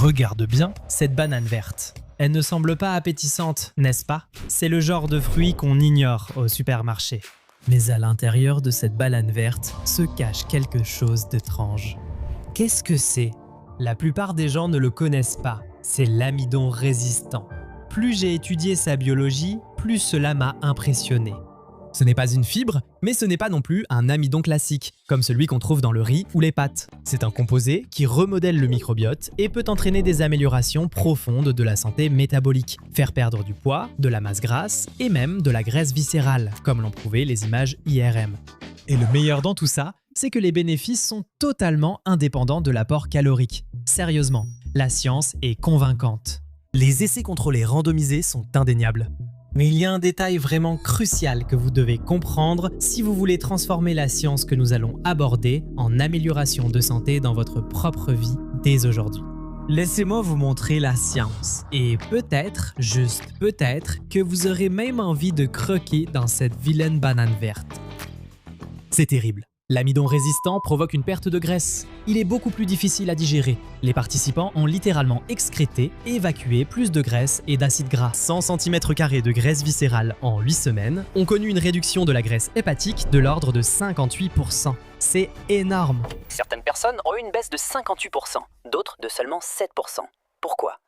Regarde bien cette banane verte. Elle ne semble pas appétissante, n'est-ce pas? C'est le genre de fruit qu'on ignore au supermarché. Mais à l'intérieur de cette banane verte se cache quelque chose d'étrange. Qu'est-ce que c'est? La plupart des gens ne le connaissent pas. C'est l'amidon résistant. Plus j'ai étudié sa biologie, plus cela m'a impressionné. Ce n'est pas une fibre, mais ce n'est pas non plus un amidon classique, comme celui qu'on trouve dans le riz ou les pâtes. C'est un composé qui remodèle le microbiote et peut entraîner des améliorations profondes de la santé métabolique, faire perdre du poids, de la masse grasse et même de la graisse viscérale, comme l'ont prouvé les images IRM. Et le meilleur dans tout ça, c'est que les bénéfices sont totalement indépendants de l'apport calorique. Sérieusement, la science est convaincante. Les essais contrôlés randomisés sont indéniables. Mais il y a un détail vraiment crucial que vous devez comprendre si vous voulez transformer la science que nous allons aborder en amélioration de santé dans votre propre vie dès aujourd'hui. Laissez-moi vous montrer la science et peut-être, juste peut-être, que vous aurez même envie de croquer dans cette vilaine banane verte. C'est terrible. L'amidon résistant provoque une perte de graisse. Il est beaucoup plus difficile à digérer. Les participants ont littéralement excrété et évacué plus de graisse et d'acides gras. 100 cm² de graisse viscérale en 8 semaines ont connu une réduction de la graisse hépatique de l'ordre de 58%. C'est énorme. Certaines personnes ont eu une baisse de 58%, d'autres de seulement 7%. Pourquoi?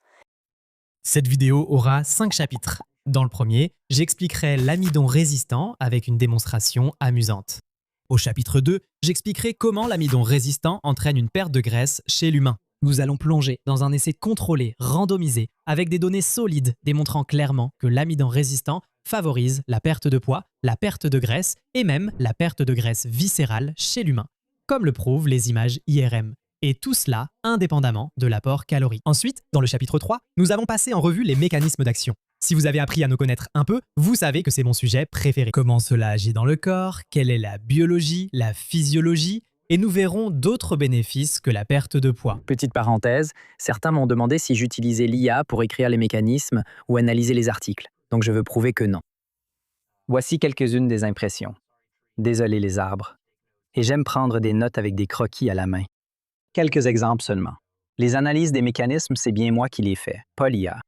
Cette vidéo aura 5 chapitres. Dans le premier, j'expliquerai l'amidon résistant avec une démonstration amusante. Au chapitre 2, j'expliquerai comment l'amidon résistant entraîne une perte de graisse chez l'humain. Nous allons plonger dans un essai contrôlé, randomisé, avec des données solides démontrant clairement que l'amidon résistant favorise la perte de poids, la perte de graisse et même la perte de graisse viscérale chez l'humain, comme le prouvent les images IRM. Et tout cela indépendamment de l'apport calorique. Ensuite, dans le chapitre 3, nous allons passer en revue les mécanismes d'action. Si vous avez appris à nous connaître un peu, vous savez que c'est mon sujet préféré. Comment cela agit dans le corps, quelle est la biologie, la physiologie, et nous verrons d'autres bénéfices que la perte de poids. Petite parenthèse, certains m'ont demandé si j'utilisais l'IA pour écrire les mécanismes ou analyser les articles. Donc je veux prouver que non. Voici quelques-unes des impressions. Désolé les arbres. Et j'aime prendre des notes avec des croquis à la main. Quelques exemples seulement. Les analyses des mécanismes, c'est bien moi qui les fais, pas l'IA.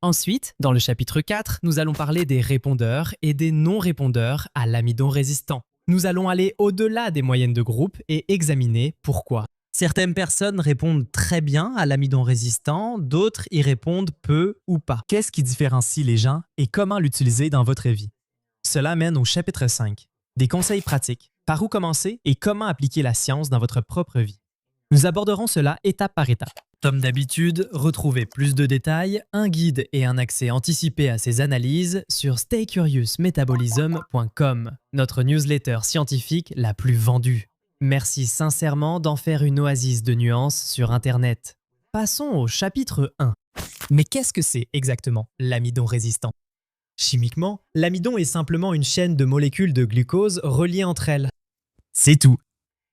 Ensuite, dans le chapitre 4, nous allons parler des répondeurs et des non-répondeurs à l'amidon résistant. Nous allons aller au-delà des moyennes de groupe et examiner pourquoi. Certaines personnes répondent très bien à l'amidon résistant, d'autres y répondent peu ou pas. Qu'est-ce qui différencie les gens et comment l'utiliser dans votre vie? Cela mène au chapitre 5, des conseils pratiques, par où commencer et comment appliquer la science dans votre propre vie. Nous aborderons cela étape par étape. Comme d'habitude, retrouvez plus de détails, un guide et un accès anticipé à ces analyses sur staycuriousmetabolism.com, notre newsletter scientifique la plus vendue. Merci sincèrement d'en faire une oasis de nuances sur Internet. Passons au chapitre 1. Mais qu'est-ce que c'est exactement l'amidon résistant? Chimiquement, l'amidon est simplement une chaîne de molécules de glucose reliées entre elles. C'est tout.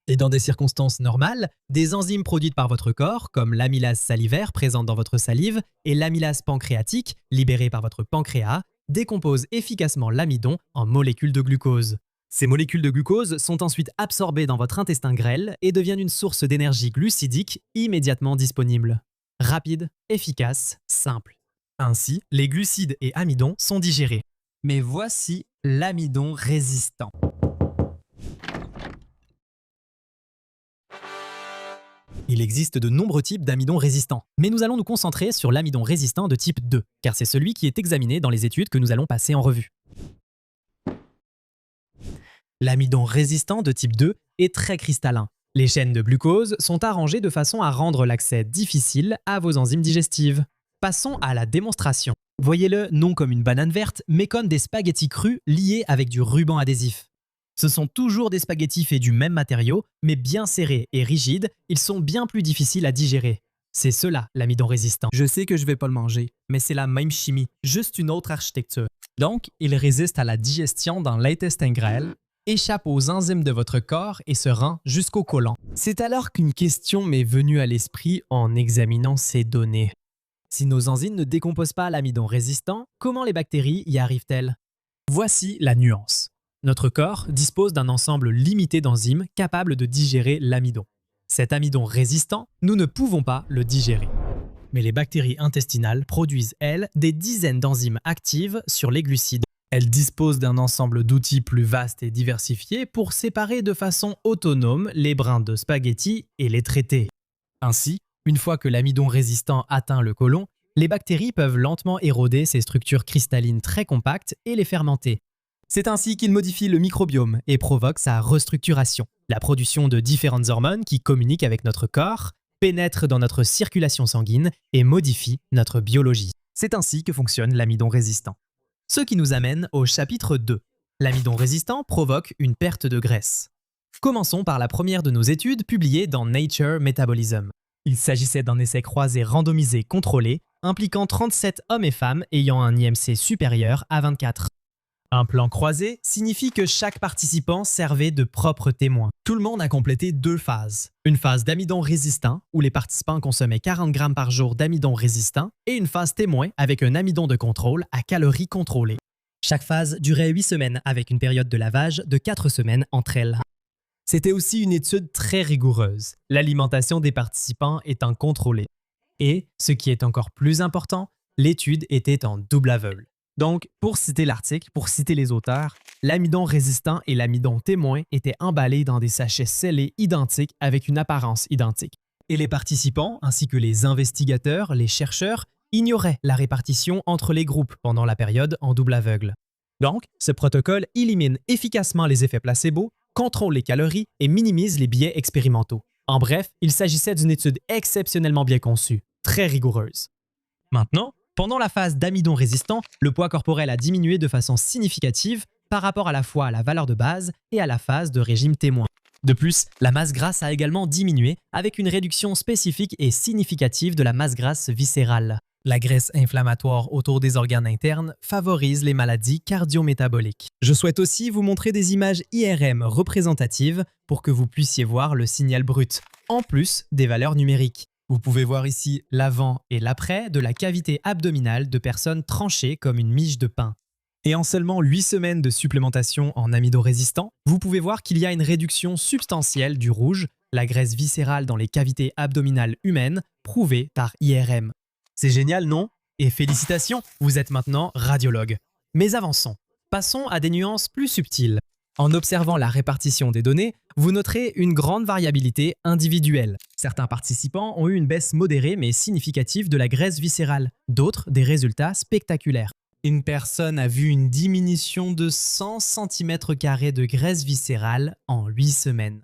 Et dans des circonstances normales, des enzymes produites par votre corps, comme l'amylase salivaire présente dans votre salive et l'amylase pancréatique, libérée par votre pancréas, décomposent efficacement l'amidon en molécules de glucose. Ces molécules de glucose sont ensuite absorbées dans votre intestin grêle et deviennent une source d'énergie glucidique immédiatement disponible. Rapide, efficace, simple. Ainsi, les glucides et amidon sont digérés. Mais voici l'amidon résistant. Il existe de nombreux types d'amidon résistants, mais nous allons nous concentrer sur l'amidon résistant de type 2, car c'est celui qui est examiné dans les études que nous allons passer en revue. L'amidon résistant de type 2 est très cristallin. Les chaînes de glucose sont arrangées de façon à rendre l'accès difficile à vos enzymes digestives. Passons à la démonstration. Voyez-le non comme une banane verte, mais comme des spaghettis crus liés avec du ruban adhésif. Ce sont toujours des spaghettis faits du même matériau, mais bien serrés et rigides, ils sont bien plus difficiles à digérer. C'est cela l'amidon résistant. Je sais que je vais pas le manger, mais c'est la même chimie, juste une autre architecture. Donc, il résiste à la digestion dans l'intestin grêle, échappe aux enzymes de votre corps et se rend jusqu'au côlon. C'est alors qu'une question m'est venue à l'esprit en examinant ces données. Si nos enzymes ne décomposent pas l'amidon résistant, comment les bactéries y arrivent-elles? Voici la nuance. Notre corps dispose d'un ensemble limité d'enzymes capables de digérer l'amidon. Cet amidon résistant, nous ne pouvons pas le digérer. Mais les bactéries intestinales produisent, elles, des dizaines d'enzymes actives sur les glucides. Elles disposent d'un ensemble d'outils plus vaste et diversifié pour séparer de façon autonome les brins de spaghettis et les traiter. Ainsi, une fois que l'amidon résistant atteint le côlon, les bactéries peuvent lentement éroder ces structures cristallines très compactes et les fermenter. C'est ainsi qu'il modifie le microbiome et provoque sa restructuration. La production de différentes hormones qui communiquent avec notre corps, pénètrent dans notre circulation sanguine et modifient notre biologie. C'est ainsi que fonctionne l'amidon résistant. Ce qui nous amène au chapitre 2. L'amidon résistant provoque une perte de graisse. Commençons par la première de nos études publiée dans Nature Metabolism. Il s'agissait d'un essai croisé randomisé contrôlé impliquant 37 hommes et femmes ayant un IMC supérieur à 24. Un plan croisé signifie que chaque participant servait de propre témoin. Tout le monde a complété 2 phases. Une phase d'amidon résistant, où les participants consommaient 40 grammes par jour d'amidon résistant, et une phase témoin avec un amidon de contrôle à calories contrôlées. Chaque phase durait 8 semaines, avec une période de lavage de 4 semaines entre elles. C'était aussi une étude très rigoureuse, l'alimentation des participants étant contrôlée. Et, ce qui est encore plus important, l'étude était en double aveugle. Donc, pour citer l'article, pour citer les auteurs, l'amidon résistant et l'amidon témoin étaient emballés dans des sachets scellés identiques avec une apparence identique. Et les participants, ainsi que les investigateurs, les chercheurs, ignoraient la répartition entre les groupes pendant la période en double aveugle. Donc, ce protocole élimine efficacement les effets placebo, contrôle les calories et minimise les biais expérimentaux. En bref, il s'agissait d'une étude exceptionnellement bien conçue, très rigoureuse. Maintenant, pendant la phase d'amidon résistant, le poids corporel a diminué de façon significative par rapport à la fois à la valeur de base et à la phase de régime témoin. De plus, la masse grasse a également diminué avec une réduction spécifique et significative de la masse grasse viscérale. La graisse inflammatoire autour des organes internes favorise les maladies cardio-métaboliques. Je souhaite aussi vous montrer des images IRM représentatives pour que vous puissiez voir le signal brut, en plus des valeurs numériques. Vous pouvez voir ici l'avant et l'après de la cavité abdominale de personnes tranchées comme une miche de pain. Et en seulement 8 semaines de supplémentation en amidon résistant, vous pouvez voir qu'il y a une réduction substantielle du rouge, la graisse viscérale dans les cavités abdominales humaines, prouvée par IRM. C'est génial, non? Et félicitations, vous êtes maintenant radiologue. Mais avançons. Passons à des nuances plus subtiles. En observant la répartition des données, vous noterez une grande variabilité individuelle. Certains participants ont eu une baisse modérée mais significative de la graisse viscérale, d'autres des résultats spectaculaires. Une personne a vu une diminution de 100 cm² de graisse viscérale en 8 semaines.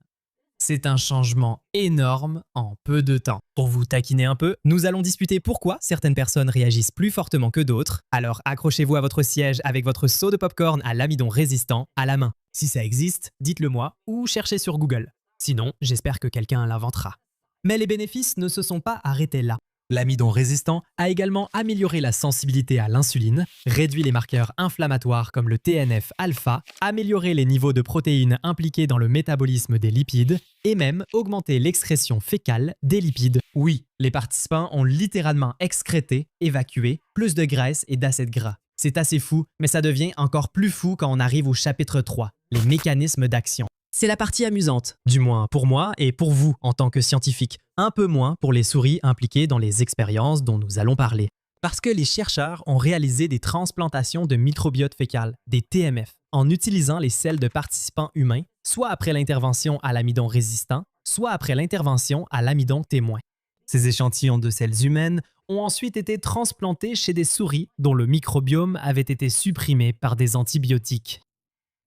C'est un changement énorme en peu de temps. Pour vous taquiner un peu, nous allons discuter pourquoi certaines personnes réagissent plus fortement que d'autres. Alors accrochez-vous à votre siège avec votre seau de popcorn à l'amidon résistant à la main. Si ça existe, dites-le moi ou cherchez sur Google. Sinon, j'espère que quelqu'un l'inventera. Mais les bénéfices ne se sont pas arrêtés là. L'amidon résistant a également amélioré la sensibilité à l'insuline, réduit les marqueurs inflammatoires comme le TNF-alpha, amélioré les niveaux de protéines impliqués dans le métabolisme des lipides et même augmenté l'excrétion fécale des lipides. Oui, les participants ont littéralement excrété, évacué, plus de graisse et d'acides gras. C'est assez fou, mais ça devient encore plus fou quand on arrive au chapitre 3, les mécanismes d'action. C'est la partie amusante, du moins pour moi et pour vous en tant que scientifique, un peu moins pour les souris impliquées dans les expériences dont nous allons parler. Parce que les chercheurs ont réalisé des transplantations de microbiote fécal, des TMF, en utilisant les selles de participants humains, soit après l'intervention à l'amidon résistant, soit après l'intervention à l'amidon témoin. Ces échantillons de selles humaines ont ensuite été transplantés chez des souris dont le microbiome avait été supprimé par des antibiotiques.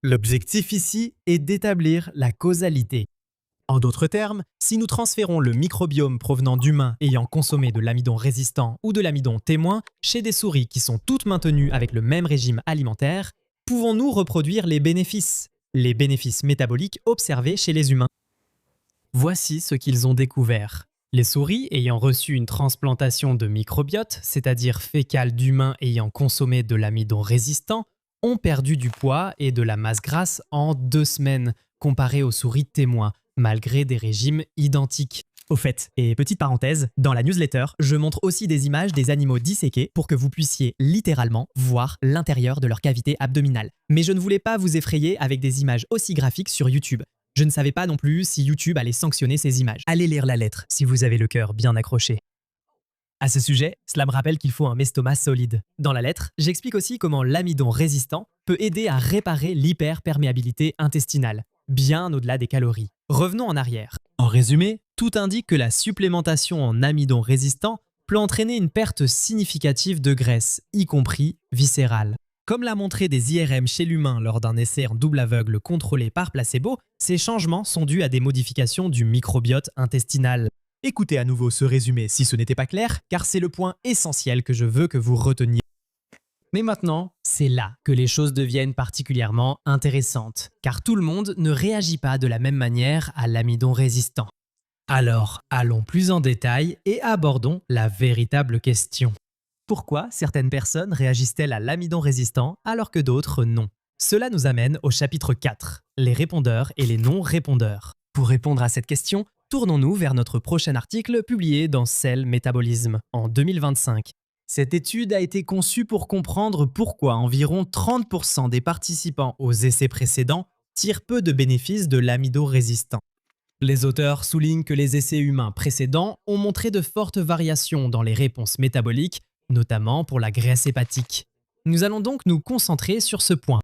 L'objectif ici est d'établir la causalité. En d'autres termes, si nous transférons le microbiome provenant d'humains ayant consommé de l'amidon résistant ou de l'amidon témoin chez des souris qui sont toutes maintenues avec le même régime alimentaire, pouvons-nous reproduire les bénéfices métaboliques observés chez les humains? Voici ce qu'ils ont découvert. Les souris ayant reçu une transplantation de microbiote, c'est-à-dire fécale d'humains ayant consommé de l'amidon résistant, ont perdu du poids et de la masse grasse en 2 semaines, comparé aux souris témoins, malgré des régimes identiques. Au fait, et petite parenthèse, dans la newsletter, je montre aussi des images des animaux disséqués pour que vous puissiez littéralement voir l'intérieur de leur cavité abdominale. Mais je ne voulais pas vous effrayer avec des images aussi graphiques sur YouTube. Je ne savais pas non plus si YouTube allait sanctionner ces images. Allez lire la lettre si vous avez le cœur bien accroché. À ce sujet, cela me rappelle qu'il faut un estomac solide. Dans la lettre, j'explique aussi comment l'amidon résistant peut aider à réparer l'hyperperméabilité intestinale, bien au-delà des calories. Revenons en arrière. En résumé, tout indique que la supplémentation en amidon résistant peut entraîner une perte significative de graisse, y compris viscérale. Comme l'a montré des IRM chez l'humain lors d'un essai en double aveugle contrôlé par placebo, ces changements sont dus à des modifications du microbiote intestinal. Écoutez à nouveau ce résumé si ce n'était pas clair, car c'est le point essentiel que je veux que vous reteniez. Mais maintenant, c'est là que les choses deviennent particulièrement intéressantes, car tout le monde ne réagit pas de la même manière à l'amidon résistant. Alors, allons plus en détail et abordons la véritable question. Pourquoi certaines personnes réagissent-elles à l'amidon résistant alors que d'autres non? Cela nous amène au chapitre 4, les répondeurs et les non-répondeurs. Pour répondre à cette question, tournons-nous vers notre prochain article publié dans Cell Métabolisme en 2025. Cette étude a été conçue pour comprendre pourquoi environ 30% des participants aux essais précédents tirent peu de bénéfices de l'amidon résistant. Les auteurs soulignent que les essais humains précédents ont montré de fortes variations dans les réponses métaboliques, notamment pour la graisse hépatique. Nous allons donc nous concentrer sur ce point.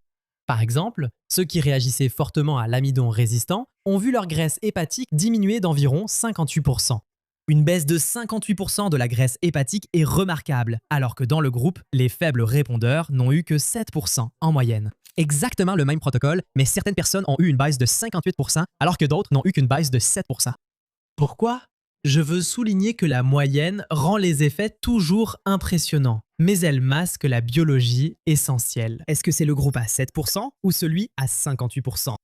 Par exemple, ceux qui réagissaient fortement à l'amidon résistant ont vu leur graisse hépatique diminuer d'environ 58%. Une baisse de 58% de la graisse hépatique est remarquable, alors que dans le groupe, les faibles répondeurs n'ont eu que 7% en moyenne. Exactement le même protocole, mais certaines personnes ont eu une baisse de 58%, alors que d'autres n'ont eu qu'une baisse de 7%. Pourquoi? Je veux souligner que la moyenne rend les effets toujours impressionnants, mais elle masque la biologie essentielle. Est-ce que c'est le groupe à 7% ou celui à 58%?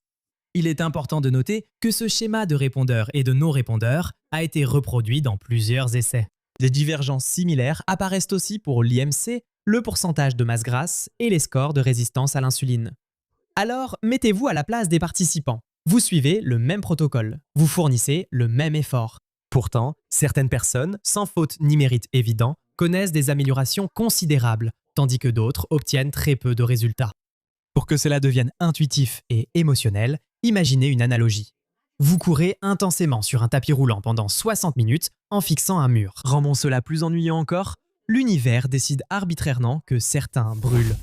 Il est important de noter que ce schéma de répondeurs et de non-répondeurs a été reproduit dans plusieurs essais. Des divergences similaires apparaissent aussi pour l'IMC, le pourcentage de masse grasse et les scores de résistance à l'insuline. Alors, mettez-vous à la place des participants. Vous suivez le même protocole, vous fournissez le même effort. Pourtant, certaines personnes, sans faute ni mérite évident, connaissent des améliorations considérables, tandis que d'autres obtiennent très peu de résultats. Pour que cela devienne intuitif et émotionnel, imaginez une analogie. Vous courez intensément sur un tapis roulant pendant 60 minutes en fixant un mur. Rendons cela plus ennuyeux encore, l'univers décide arbitrairement que certains brûlent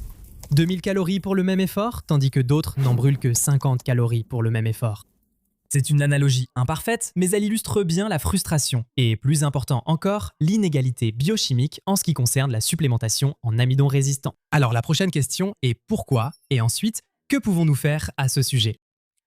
2000 calories pour le même effort, tandis que d'autres n'en brûlent que 50 calories pour le même effort. C'est une analogie imparfaite, mais elle illustre bien la frustration et, plus important encore, l'inégalité biochimique en ce qui concerne la supplémentation en amidon résistant. Alors la prochaine question est pourquoi et ensuite, que pouvons-nous faire à ce sujet?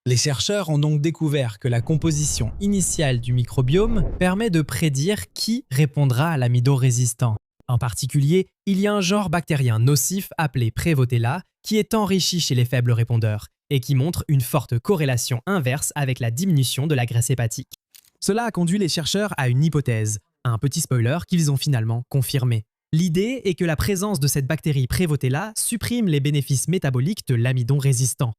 Les chercheurs ont donc découvert que la composition initiale du microbiome permet de prédire qui répondra à l'amidon résistant. En particulier, il y a un genre bactérien nocif appelé Prevotella qui est enrichi chez les faibles répondeurs et qui montre une forte corrélation inverse avec la diminution de la graisse hépatique. Cela a conduit les chercheurs à une hypothèse, un petit spoiler qu'ils ont finalement confirmé. L'idée est que la présence de cette bactérie Prevotella supprime les bénéfices métaboliques de l'amidon résistant.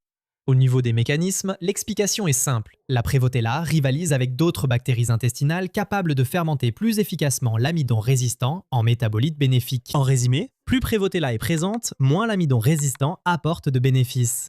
Au niveau des mécanismes, l'explication est simple. La Prevotella rivalise avec d'autres bactéries intestinales capables de fermenter plus efficacement l'amidon résistant en métabolites bénéfiques. En résumé, plus Prevotella est présente, moins l'amidon résistant apporte de bénéfices.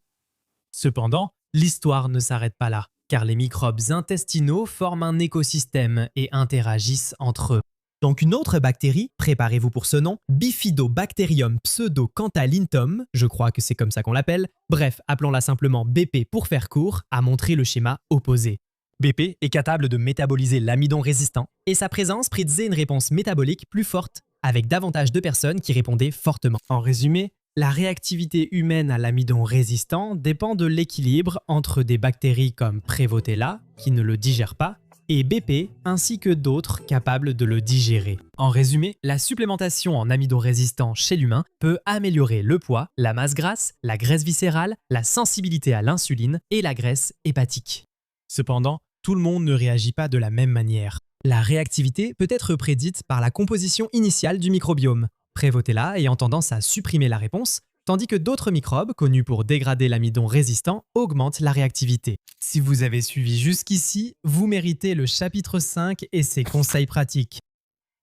Cependant, l'histoire ne s'arrête pas là, car les microbes intestinaux forment un écosystème et interagissent entre eux. Donc une autre bactérie, préparez-vous pour ce nom, Bifidobacterium pseudocantalintum, je crois que c'est comme ça qu'on l'appelle, bref, appelons-la simplement BP pour faire court, a montré le schéma opposé. BP est capable de métaboliser l'amidon résistant, et sa présence prédisait une réponse métabolique plus forte, avec davantage de personnes qui répondaient fortement. En résumé, la réactivité humaine à l'amidon résistant dépend de l'équilibre entre des bactéries comme Prevotella, qui ne le digèrent pas, et BP, ainsi que d'autres capables de le digérer. En résumé, la supplémentation en amidon résistant chez l'humain peut améliorer le poids, la masse grasse, la graisse viscérale, la sensibilité à l'insuline et la graisse hépatique. Cependant, tout le monde ne réagit pas de la même manière. La réactivité peut être prédite par la composition initiale du microbiome, Prevotella ayant tendance à supprimer la réponse, tandis que d'autres microbes, connus pour dégrader l'amidon résistant, augmentent la réactivité. Si vous avez suivi jusqu'ici, vous méritez le chapitre 5 et ses conseils pratiques.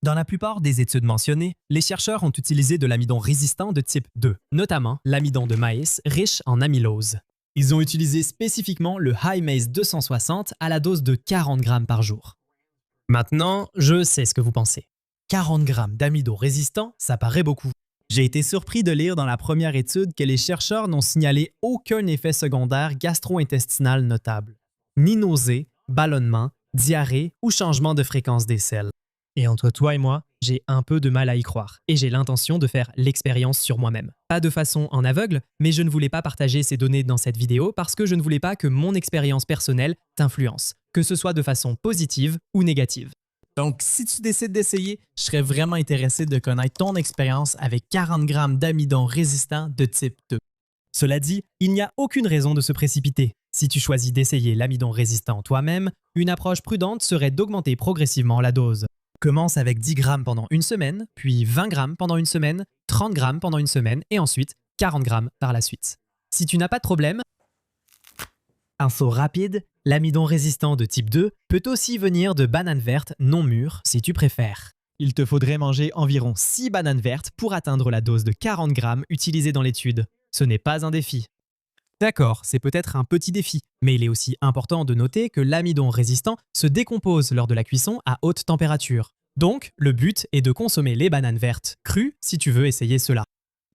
Dans la plupart des études mentionnées, les chercheurs ont utilisé de l'amidon résistant de type 2, notamment l'amidon de maïs riche en amylose. Ils ont utilisé spécifiquement le High Maize 260 à la dose de 40 grammes par jour. Maintenant, je sais ce que vous pensez. 40 grammes d'amidon résistant, ça paraît beaucoup. J'ai été surpris de lire dans la première étude que les chercheurs n'ont signalé aucun effet secondaire gastro-intestinal notable. Ni nausée, ballonnement, diarrhée ou changement de fréquence des selles. Et entre toi et moi, j'ai un peu de mal à y croire et j'ai l'intention de faire l'expérience sur moi-même. Pas de façon en aveugle, mais je ne voulais pas partager ces données dans cette vidéo parce que je ne voulais pas que mon expérience personnelle t'influence, que ce soit de façon positive ou négative. Donc, si tu décides d'essayer, je serais vraiment intéressé de connaître ton expérience avec 40 grammes d'amidon résistant de type 2. Cela dit, il n'y a aucune raison de se précipiter. Si tu choisis d'essayer l'amidon résistant toi-même, une approche prudente serait d'augmenter progressivement la dose. Commence avec 10 grammes pendant une semaine, puis 20 grammes pendant une semaine, 30 grammes pendant une semaine et ensuite 40 grammes par la suite. Si tu n'as pas de problème, un saut rapide, l'amidon résistant de type 2 peut aussi venir de bananes vertes non mûres si tu préfères. Il te faudrait manger environ 6 bananes vertes pour atteindre la dose de 40 grammes utilisée dans l'étude. Ce n'est pas un défi. D'accord, c'est peut-être un petit défi, mais il est aussi important de noter que l'amidon résistant se décompose lors de la cuisson à haute température. Donc, le but est de consommer les bananes vertes crues si tu veux essayer cela.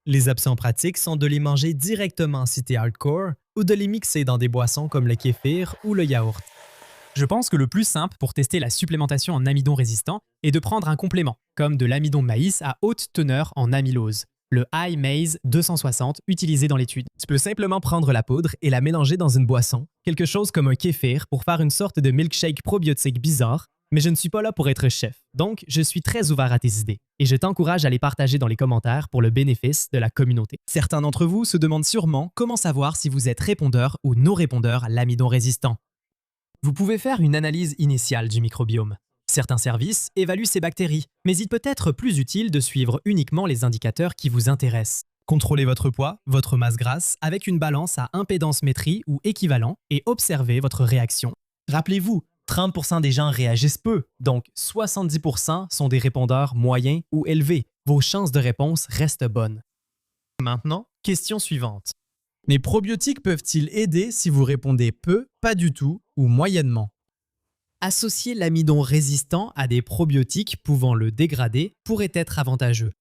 Les options pratiques sont de les manger directement si t'es hardcore ou de les mixer dans des boissons comme le kéfir ou le yaourt. Je pense que le plus simple pour tester la supplémentation en amidon résistant est de prendre un complément, comme de l'amidon maïs à haute teneur en amylose, le High Maize 260 utilisé dans l'étude. Tu peux simplement prendre la poudre et la mélanger dans une boisson, quelque chose comme un kéfir pour faire une sorte de milkshake probiotique bizarre, mais je ne suis pas là pour être chef, donc je suis très ouvert à tes idées et je t'encourage à les partager dans les commentaires pour le bénéfice de la communauté. Certains d'entre vous se demandent sûrement comment savoir si vous êtes répondeur ou non répondeur à l'amidon résistant. Vous pouvez faire une analyse initiale du microbiome. Certains services évaluent ces bactéries, mais il peut être plus utile de suivre uniquement les indicateurs qui vous intéressent. Contrôlez votre poids, votre masse grasse avec une balance à impédance-métrie ou équivalent et observez votre réaction. Rappelez-vous, 30% des gens réagissent peu, donc 70% sont des répondeurs moyens ou élevés. Vos chances de réponse restent bonnes. Maintenant, question suivante. Les probiotiques peuvent-ils aider si vous répondez peu, pas du tout ou moyennement? Associer l'amidon résistant à des probiotiques pouvant le dégrader pourrait être avantageux.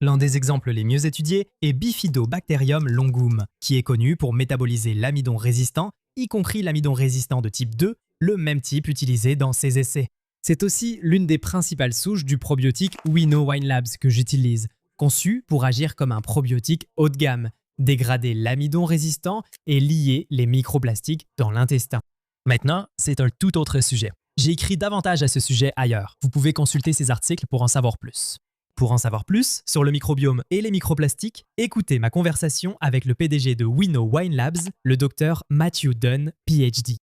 L'un des exemples les mieux étudiés est Bifidobacterium longum, qui est connu pour métaboliser l'amidon résistant, y compris l'amidon résistant de type 2, le même type utilisé dans ces essais. C'est aussi l'une des principales souches du probiotique Wino Wine Labs que j'utilise, conçu pour agir comme un probiotique haut de gamme, dégrader l'amidon résistant et lier les microplastiques dans l'intestin. Maintenant, c'est un tout autre sujet. J'ai écrit davantage à ce sujet ailleurs. Vous pouvez consulter ces articles pour en savoir plus. Pour en savoir plus sur le microbiome et les microplastiques, écoutez ma conversation avec le PDG de Wino Wine Labs, le docteur Matthew Dunn, PhD.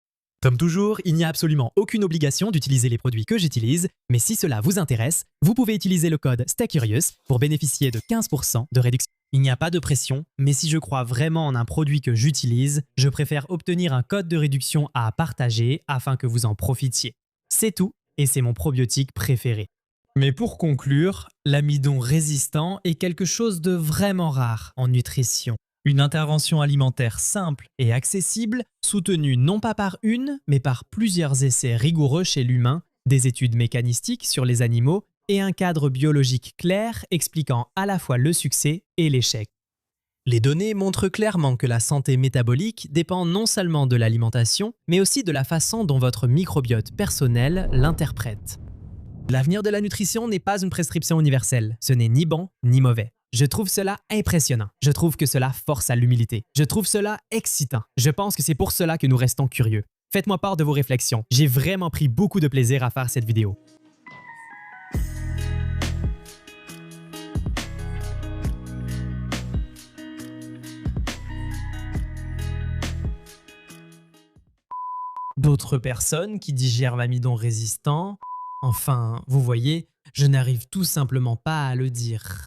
Comme toujours, il n'y a absolument aucune obligation d'utiliser les produits que j'utilise, mais si cela vous intéresse, vous pouvez utiliser le code STAYCURIOUS pour bénéficier de 15% de réduction. Il n'y a pas de pression, mais si je crois vraiment en un produit que j'utilise, je préfère obtenir un code de réduction à partager afin que vous en profitiez. C'est tout, et c'est mon probiotique préféré. Mais pour conclure, l'amidon résistant est quelque chose de vraiment rare en nutrition. Une intervention alimentaire simple et accessible, soutenue non pas par une, mais par plusieurs essais rigoureux chez l'humain, des études mécanistiques sur les animaux et un cadre biologique clair expliquant à la fois le succès et l'échec. Les données montrent clairement que la santé métabolique dépend non seulement de l'alimentation, mais aussi de la façon dont votre microbiote personnel l'interprète. L'avenir de la nutrition n'est pas une prescription universelle, ce n'est ni bon ni mauvais. Je trouve cela impressionnant, je trouve que cela force à l'humilité, je trouve cela excitant. Je pense que c'est pour cela que nous restons curieux. Faites-moi part de vos réflexions, j'ai vraiment pris beaucoup de plaisir à faire cette vidéo. D'autres personnes qui digèrent l'amidon résistant, enfin, vous voyez, je n'arrive tout simplement pas à le dire.